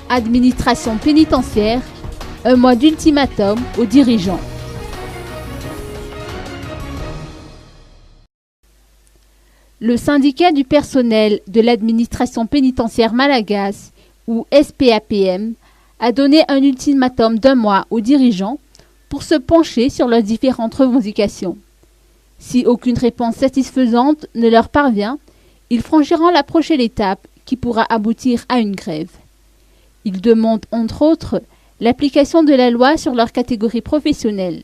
Administration pénitentiaire, un mois d'ultimatum aux dirigeants. Le syndicat du personnel de l'administration pénitentiaire malagasy, ou SPAPM, a donné un ultimatum d'1 mois aux dirigeants pour se pencher sur leurs différentes revendications. Si aucune réponse satisfaisante ne leur parvient, ils franchiront la prochaine étape qui pourra aboutir à une grève. Ils demandent entre autres l'application de la loi sur leur catégorie professionnelle.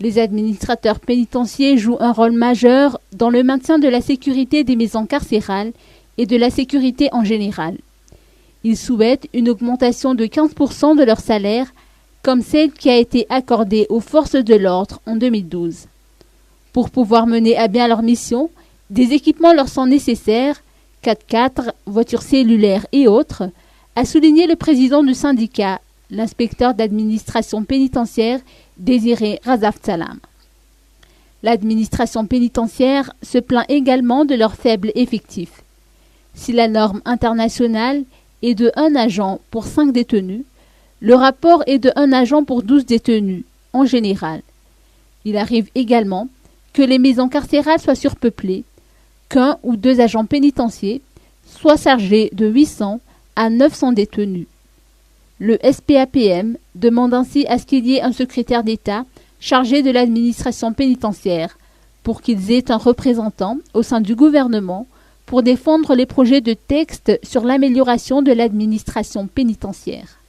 Les administrateurs pénitentiaires jouent un rôle majeur dans le maintien de la sécurité des maisons carcérales et de la sécurité en général. Ils souhaitent une augmentation de 15% de leur salaire, comme celle qui a été accordée aux forces de l'ordre en 2012. Pour pouvoir mener à bien leur mission, des équipements leur sont nécessaires, 4x4, voitures cellulaires et autres, a souligné le président du syndicat, l'inspecteur d'administration pénitentiaire Désiré Razafsalam. L'administration pénitentiaire se plaint également de leur faible effectif. Si la norme internationale est de 1 agent pour 5 détenus, le rapport est de 1 agent pour 12 détenus, en général. Il arrive également que les maisons carcérales soient surpeuplées, qu'1 ou 2 agents pénitentiaires soient chargés de 800 à 900 détenus. Le SPAPM demande ainsi à ce qu'il y ait un secrétaire d'État chargé de l'administration pénitentiaire pour qu'ils aient un représentant au sein du gouvernement pour défendre les projets de texte sur l'amélioration de l'administration pénitentiaire.